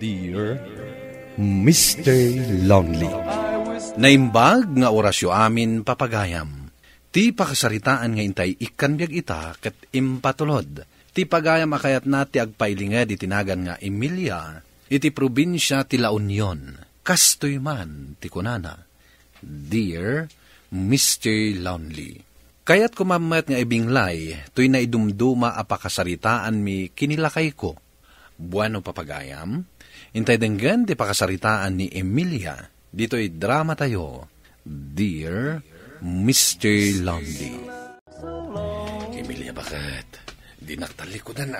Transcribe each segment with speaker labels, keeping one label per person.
Speaker 1: Dear Mr. Lonely.
Speaker 2: Naimbag nga orasyo amin papagayam. Ti pakasaritaan nga intay ikan biag ita ket impatulod. Ti pagayam akayat na ti agpailinga di tinagan nga Emilia, iti probinsya ti La Union. Kastoy man ti kunana. Dear Mr. Lonely. Kayat kumamat nga ibinglay, tuy na idumduma apakasaritaan mi kinilakay ko. Buwano papagayam, intay denggan ti pakasaritaan ni Emilia, dito'y drama tayo. Dear Mr. Lonely. Emilia, bakit? Di naktalikodan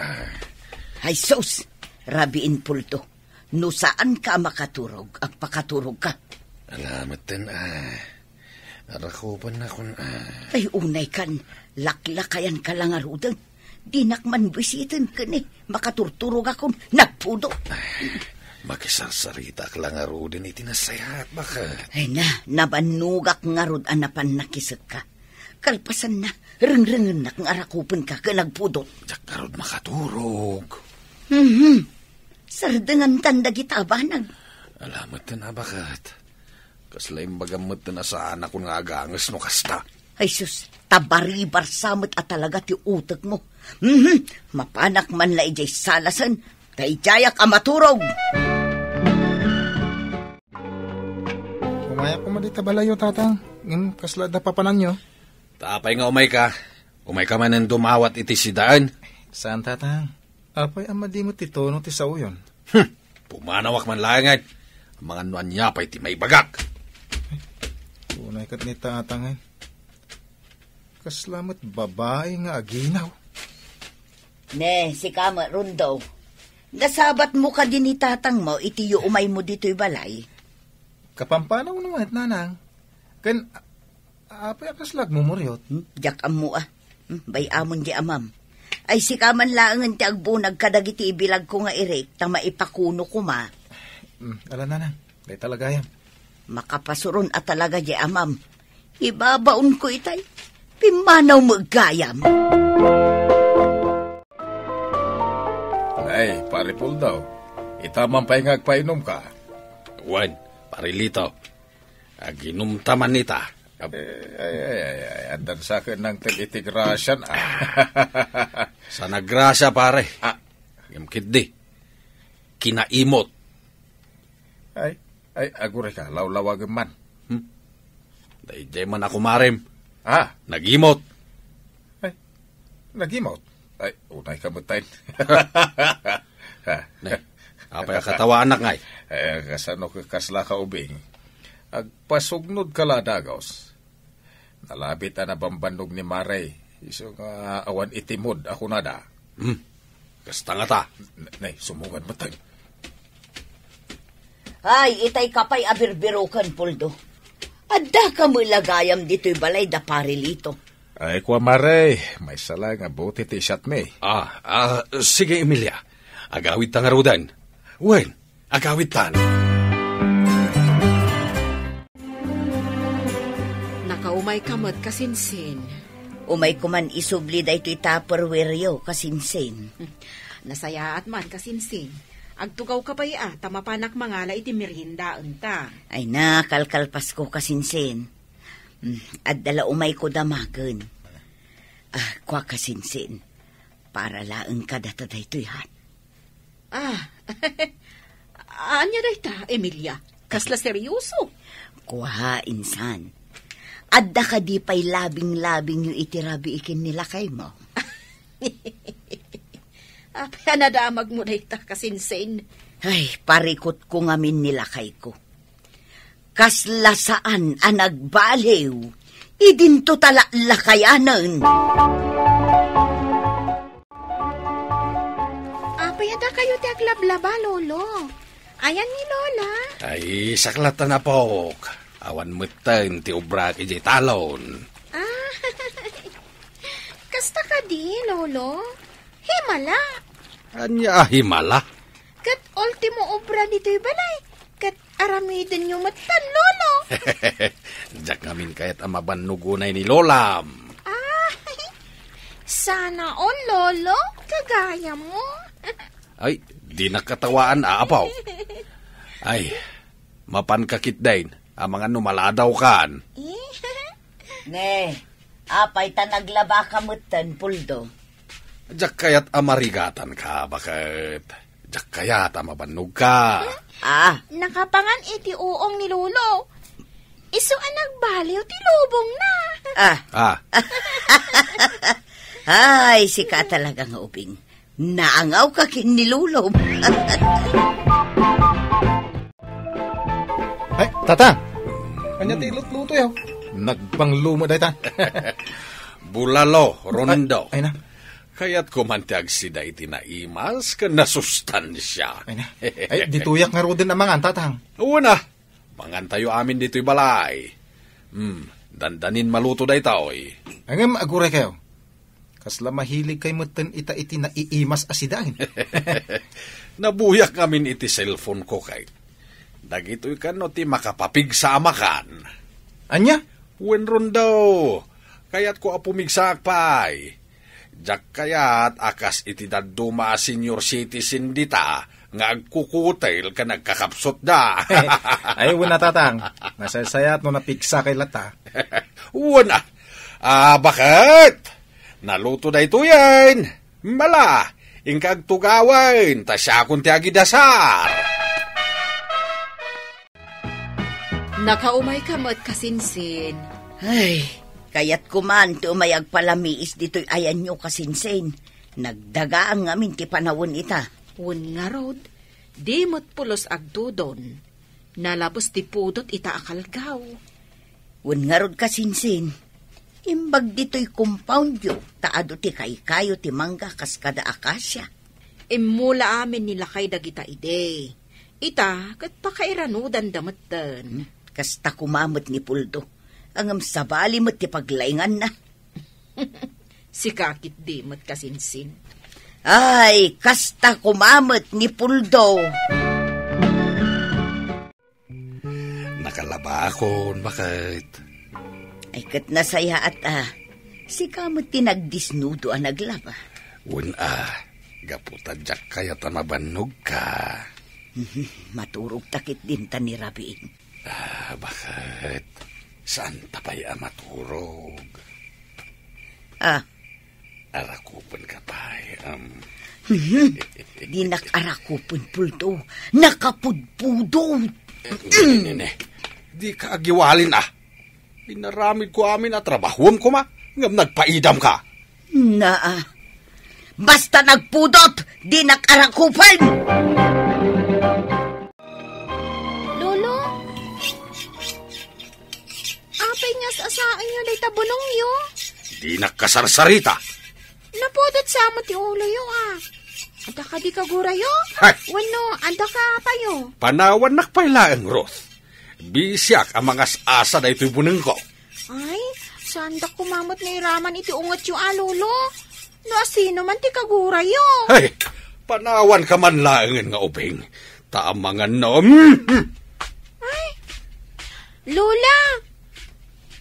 Speaker 3: Ay sus, rabiin pulto. No saan ka makaturog, ang pakaturog ka?
Speaker 2: Alamat din Arakupan na kun
Speaker 3: Ay unay kan, laklakayan ka lang arudan. Dinak man bisitin ka ni, makaturturog akong nagpudo.
Speaker 2: Makisarsarita ka lang arudin itinasayat, bakit?
Speaker 3: Ay nabanugak ngarud anapan nakisat ka. Kalpasan na, ring-ringen na kang arakupan ka, nagpudot.
Speaker 2: Diyak karod makaturog.
Speaker 3: Sardangan tanda gitabanag.
Speaker 2: Alamat na bakit? Kaslay bagamot na saan ako nga agangas no kasta.
Speaker 3: Ay sus, tabaribar samot at talaga ti utak mo. Mapanak man la ijay salasan, kaijayak amaturog.
Speaker 4: Umaya ko madita balayo, tatang. Kasla da papanan nyo.
Speaker 2: Tapay nga umay ka. Umay ka man ang dumawat iti sidaan.
Speaker 4: Saan, tatang? Apay ama di mo titono ti sao yun.
Speaker 2: Pumanawak man langit. Ang mga nuan niya pa'y ti may bagak.
Speaker 4: Unay kat ni tatang kaslamat babae nga aginaw.
Speaker 3: Ne, si Kama Rundo. Nasabat mo ka din ni tatang mo, itiyo umay mo dito'y balay.
Speaker 4: Kapampanaw naman, nanang. Kan, apay akaslag mo muryot.
Speaker 3: Diyak amu Bay amon di amam. Ay si Kaman laangan ti agbunag kadagiti ibilag ko nga irek, ta maipakuno ko ma.
Speaker 4: Ala nanang, day talaga yan.
Speaker 3: Makapasuron at talaga di amam. Ibabaon ko itay. Pimanaw magayam.
Speaker 5: Ay, paripol daw. Itamang pa'y ngagpainom ka.
Speaker 2: Wan, parilito. Aginumtaman nita.
Speaker 5: Ay, andan sa akin ng tig-itigrasyan.
Speaker 2: Sa nagrasya, pare. Yamkid di. Kinaimot.
Speaker 5: Ay, agure ka, lawlawagan man.
Speaker 2: Dahil man ako marim.
Speaker 5: Nagimot. Ay, nagimot? Ay, unay kamutayin.
Speaker 2: Apay katawa anak ngay.
Speaker 5: Ay, kasano kasla ka ubing. Agpasugnod ka ladagaws. Nalabit na nabambanog ni Maray. Iso nga awan itimod ako na da.
Speaker 2: Kasta nga ta.
Speaker 5: Nay, sumungan mo tayo.
Speaker 3: Ay, itay kapay abirbirukan, Puldo. Adda ka mo lagayam dito'y balay da parilito.
Speaker 5: Ay, kwa Maray, may sala nga buti ti shot me.
Speaker 2: Sige, Emilia. Agawit ta nga rudan. Wen, agawit tan.
Speaker 6: Nakaumay kamot kasinsin.
Speaker 3: Umay kuman isubli da ito'y tupperware kasinsin.
Speaker 6: Nasayaat man kasinsin. Agtugaw ka pa tamapanak mangala iti merindaan ta.
Speaker 3: Ay kalkalpas ko kasinsin. At dala umay ko damagan. Kwa kasinsin. Para laang ka data da ito'y han.
Speaker 6: Anya da ita, Emilia? Kasla seryoso?
Speaker 3: Kwa insan. Adda ka di pa'y labing-labing yung itirabi ikin nila kay mo.
Speaker 6: Apay nadamag mo na ita kasinsin.
Speaker 3: Ay, parikot ko ngamin nila kay ko. Kasla saan ang nagbaliw, idinto tala lakayanan.
Speaker 6: Apay ada kayo ti aglablaba, Lolo. Ayan ni Lola.
Speaker 2: Ay, saklatan na po. Awan mutan ti ubra kiji talon.
Speaker 6: Kasta ka di, Lolo. Himala.
Speaker 2: Anya himala?
Speaker 6: Kat ultimo obra dito'y balay. Kat aramidin yung matan, Lolo.
Speaker 2: Diyak ngamin kayat amabanugunay ni Lolam.
Speaker 6: Sana all, Lolo. Kagaya mo.
Speaker 2: Ay, di nakatawaan, aapaw. Ay, mapankakit din. Ang mga numaladaw kan.
Speaker 3: Ne, apay ta naglaba kamutan, Puldo.
Speaker 2: Diyak kaya't amarigatan ka, bakit? Diyak kaya't amabanog ka.
Speaker 6: Nakapangan iti uong ni Lolo. Iso ang nagbaliw ti lubong na.
Speaker 3: Ay, sika talaga nga ubing. Naangaw ka kin ni Lolo.
Speaker 4: Ay, tata. Kanya ti lut-luto yaw. Nagpanglumo day ta.
Speaker 2: Bulalo, rondo.
Speaker 4: Ay na.
Speaker 2: Kaya't kumantiag sida iti naimas ka nasustansya.
Speaker 4: Ay na. Ay, dituyak nga ro din ang mga tatang.
Speaker 2: Una, mangantayo amin dito'y balay. Dandanin maluto day taoy.
Speaker 4: Ay nga maaguray kayo. Kasla mahilig kay mutan ita iti naiimas asidain.
Speaker 2: Nabuyak amin iti cellphone ko kay. Dagito'y kano ti makapapig sa amakan.
Speaker 4: Anya?
Speaker 2: Wenron daw. Kaya't ko apumigsak pa'y. Diyak kaya't akas iti daduma senior citizen dita nga agkukutel ka nagkakapsot da.
Speaker 4: Ay, wala tatang. Nasasayat no napiksa kay lata.
Speaker 2: Wala. Bakit? Naluto na ito yan. Mala, ingkag tugawan, ta siya kung tiagi dasar.
Speaker 6: Nakaumay ka mo't kasinsin.
Speaker 3: Ay, kaya't kuman ti umayag palamiis dito'y ayan nyo kasinsin. Nagdaga ang amin ti panawon ita.
Speaker 6: Un nga rod, di mo't pulos agdudon. Nalabos ti pudot ita akalgaw.
Speaker 3: Un nga rod kasinsin. Imbag dito'y compound yo, taado ti kayo ti mangga kaskada akasya.
Speaker 6: Imula amin nila kay dagita ide. Ita, kat pakairanudan damatan.
Speaker 3: Kasta kumamot ni Puldo. Angam sabali mo't ti paglaingan na.
Speaker 6: Si kakit di mo't kasinsin.
Speaker 3: Ay, kasta kumamot ni Puldo.
Speaker 2: Nakalaba akon, bakit?
Speaker 3: Ay, kat nasaya at si kamot tinagdisnudo ang naglaba.
Speaker 2: Gaputa jak kaya tamabanog ka.
Speaker 3: Maturog takit din ta ni Rabiin.
Speaker 2: Bakit? Saan tapay maturog? Arakupon ka pa.
Speaker 3: Di nakarakupon, Puldo. Nakapudpudod.
Speaker 2: Di ka agiwalin Pinaramid ko amin at trabahuam ko ma. Ngam nagpaidam ka.
Speaker 3: Basta nagpudot, di nakarakupan.
Speaker 6: Lolo? Apay nga sa asain nyo day tabunong yo.
Speaker 2: Di nakasarsarita.
Speaker 6: Napudot sa mo ti ulo yo Anda ka di kagura yo?
Speaker 2: Hay!
Speaker 6: Wano, anda ka pa yo?
Speaker 2: Panawan nakpailaang Roth. Bisyak ang mga asa na ito'y buneng ko.
Speaker 6: Ay, sanda kumamot na iraman iti ungot yo Lolo. No, sino man ti kagura yo?
Speaker 2: Ay, panawan ka man laangan nga ubing. Taamangan na.
Speaker 6: Ay, Lola,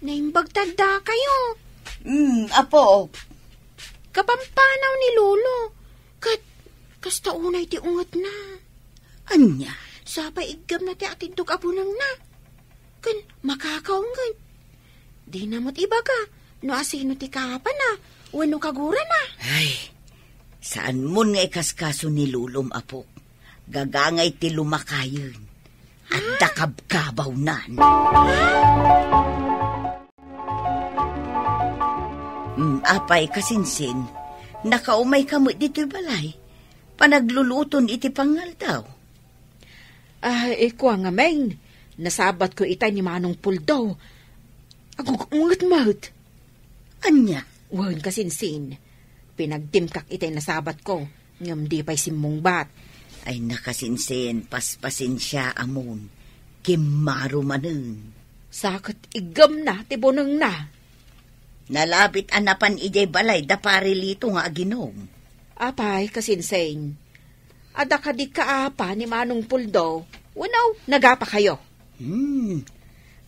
Speaker 6: naimbag tagda kayo.
Speaker 3: Apo.
Speaker 6: Kapampanaw ni Lolo. Kasta unay ti ungot na.
Speaker 3: Anya?
Speaker 6: Sabay igam na ti atindog abunang na. Kan, makakaunggan. Di namot iba ka. No, asino ti kapan na. Wano kagura na.
Speaker 3: Ay, saan mo nga ikaskaso ni Lulom, Apo? Gagangay ti lumakayon. At dakabkabaw nan. Apay kasinsin, nakaumay ka mo dito'y balay. Panagluluton iti pangal daw.
Speaker 6: Iko nga main. Nasabat ko itay ni Manong Puldo. Agugungat maut.
Speaker 3: Anya?
Speaker 6: Wan kasinsin. Pinagtimkak itay nasabat ko. Ngam di pa'y simong bat.
Speaker 3: Ay nakasinsin, paspasin siya amon. Kimaro manen.
Speaker 6: Sakot igam na, tibonang na.
Speaker 3: Nalabit anapan ijay balay, daparilito nga aginom.
Speaker 6: Apay, kasinsin. Ada ka di kaapa ni Manong Puldo. Wanaw, nagapa kayo.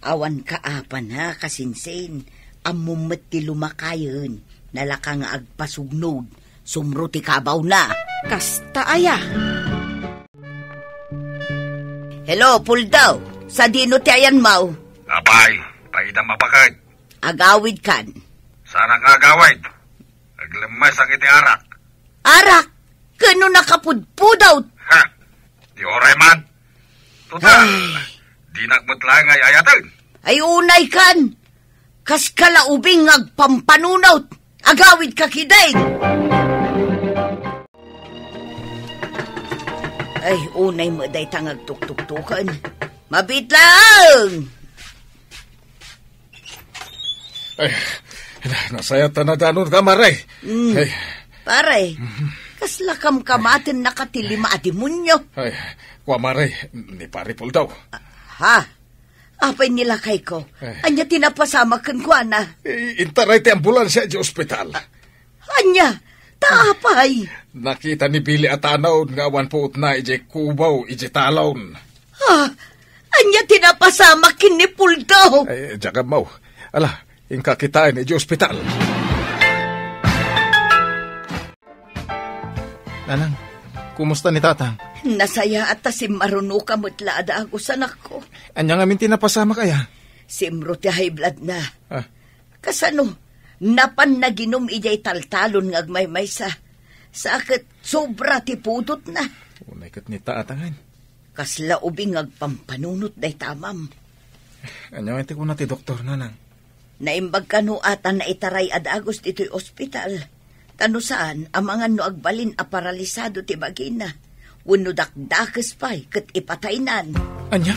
Speaker 3: Awan kaapan ha, kasinsin. Amumet ti lumakayon. Nalaka nga agpasugnod. Sumro ti kabaw na.
Speaker 6: Kasta aya.
Speaker 3: Hello, Puldaw. Sa dino ti ayan mau.
Speaker 5: Abay, paidam mapakag.
Speaker 3: Agawid kan.
Speaker 5: Sana nga agawid. Aglemas ang iti arak.
Speaker 3: Arak! Kano nakapudpudaw?
Speaker 5: Ha? Di oray man. Total, di nagmutlang ay ayatan.
Speaker 3: Ay unay kan. Kas kalaubing agpampanunaw. Agawid ka kiday. Ay, unay mo day tangag tuktuktukan. Mabit lang!
Speaker 5: Ay, nasayat na danon ka, Maray. Ay,
Speaker 3: Pare, kaslakam kamatin nakatilima a demonyo.
Speaker 5: ay, kwa Maray, ni pare Puldaw.
Speaker 3: Ha? Apay nilakay ko. Anya tinapasama kan kwa na.
Speaker 5: Intaray ti ambulansya di ospital.
Speaker 3: Anya, taapay.
Speaker 5: Nakita ni Billy at Anaw nga awan po na ije kubaw, ije talon.
Speaker 3: Ha? Anya tinapasama kin ni Puldaw.
Speaker 5: Ay, jaga mau. Ala, ingkakitain ije ospital.
Speaker 4: Nanang, kumusta ni tatang?
Speaker 3: Nasaya at si maruno ka mutlaada ako sa nako.
Speaker 4: Anya nga minti napasama kaya?
Speaker 3: Simro ti high blood na.
Speaker 4: Ah,
Speaker 3: Kasano, napan na ginom ijay taltalon ng agmay-maysa. Sakit, sobra ti pudot na.
Speaker 4: unay kat ni tatangan.
Speaker 3: Kasla ubing agpampanunot day tamam.
Speaker 4: Anya nga iti ko na ti doktor, nanang.
Speaker 3: Naimbag ka no ata na itaray ad agos dito'y ospital. Tano saan, amangan no agbalin a paralisado ti bagina. Wano dakdakes pa'y kat ipataynan.
Speaker 4: Anya?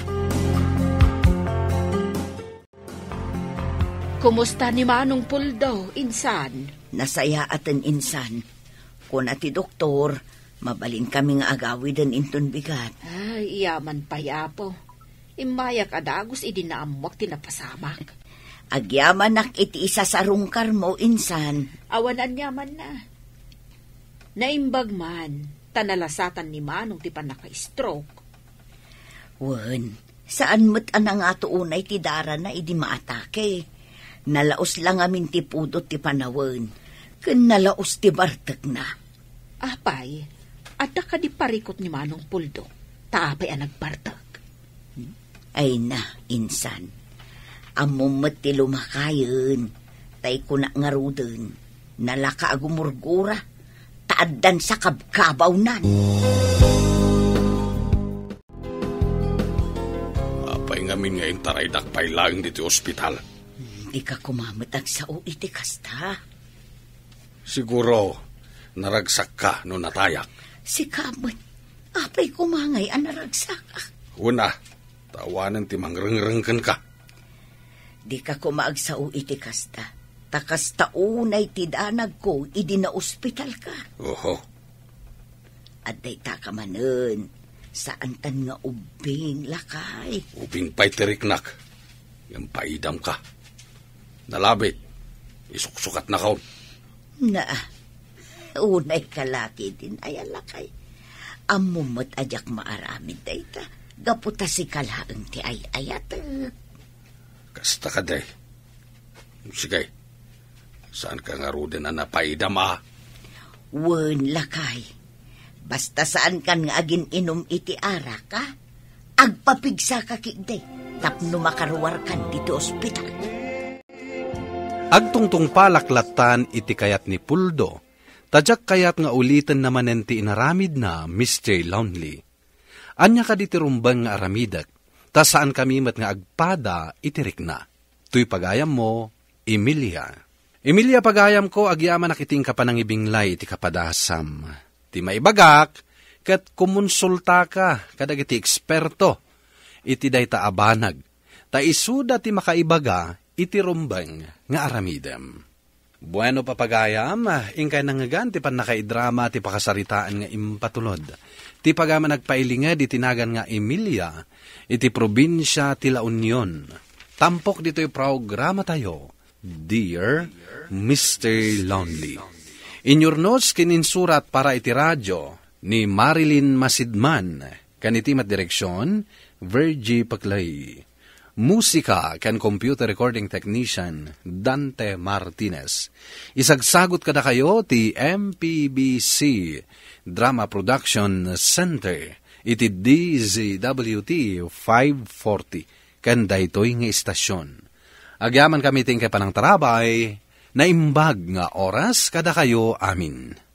Speaker 6: Kumusta ni Manong Puldaw, insan?
Speaker 3: Nasaya atin insan. Kung ati doktor, mabalin kami nga agawidan inton bigat.
Speaker 6: Ay, iyaman pa yapo. Imayak adagos idinaamwak tinapasamak.
Speaker 3: Agyaman nak iti isa sa rungkar mo, insan.
Speaker 6: Awanan yaman na. Naimbag man, tanalasatan ni Manong ti panaka-stroke.
Speaker 3: Wen, saan mo't anang ato unay ti dara na idi maatake? Nalaos lang amin ti pudot ti panawen. Ken nalaos ti bartek na.
Speaker 6: Apay, adda ka di parikot ni Manong Puldo. Taapay ang nagbartek.
Speaker 3: Ay na, insan. Amumat ti lumakayon. Tay ko na ngaruden. Nalaka agumurgura. Taaddan sa kabkabaw nan.
Speaker 2: Apay ngamin ngayon taray dakpay lang dito ospital.
Speaker 3: Di ka kumamatag sa iti kasta.
Speaker 2: Siguro, naragsak ka no natayak.
Speaker 3: Si Kamot, apay kumangay ang naragsak.
Speaker 2: Una, tawanan ti mangrengrengken ka.
Speaker 3: Di ka kumaag sa iti kasta. Takas taunay ti danag ko, idi na ospital ka.
Speaker 2: Oho,
Speaker 3: At day takamanen, saan tan nga ubing lakay.
Speaker 2: uping pa'y tiriknak. Yung paidam ka. Nalabit, isuksukat na kaon.
Speaker 3: Na, unay kalaki din ay alakay. Amumot ajak maaramid day ta. Gaputa si kalaang ti ay ayat.
Speaker 2: Kasta ka day. Sige, saan ka nga ruden na napaidam ah?
Speaker 3: Wen lakay. Basta saan kan nga agin inom iti ara ka, agpapigsa ka kigday. Tapno makaruwar kan dito ospital.
Speaker 2: Agtungtong palaklatan iti kayat ni Puldo, tadyak kayat nga ulitin naman ti inaramid na Mr. Lonely. Anya ka diti rumbang nga aramidak, ta saan kami mat nga agpada itirik na. Tuy pagayam mo, Emilia. Emilia pagayam ko, agyaman nakiting ka pa ng ibinglay iti kapadasam. Ti maibagak, kat kumonsulta ka, kadag iti eksperto, iti dayta abanag. Ta isuda ti makaibaga, iti rumbang nga aramidem. Bueno papagayam, ingkay nangagan ti pan nakaidrama ti pakasaritaan nga impatulod. Ti pagama nagpailinged iti tinagan nga Emilia, iti probinsya ti La Union. Tampok dito'y programa tayo, Dear Mr. Lonely. In your notes kininsurat para iti radyo ni Marilyn Masidman, kaniti mat direksyon, Virgie Paclay. Musika kan computer recording technician Dante Martinez. Isagsagot kada kayo ti MPBC Drama Production Center iti DZWT 540 ken daytoy nga istasyon. Agyaman kami ting kay panang tarabay, naimbag nga oras kada kayo amin.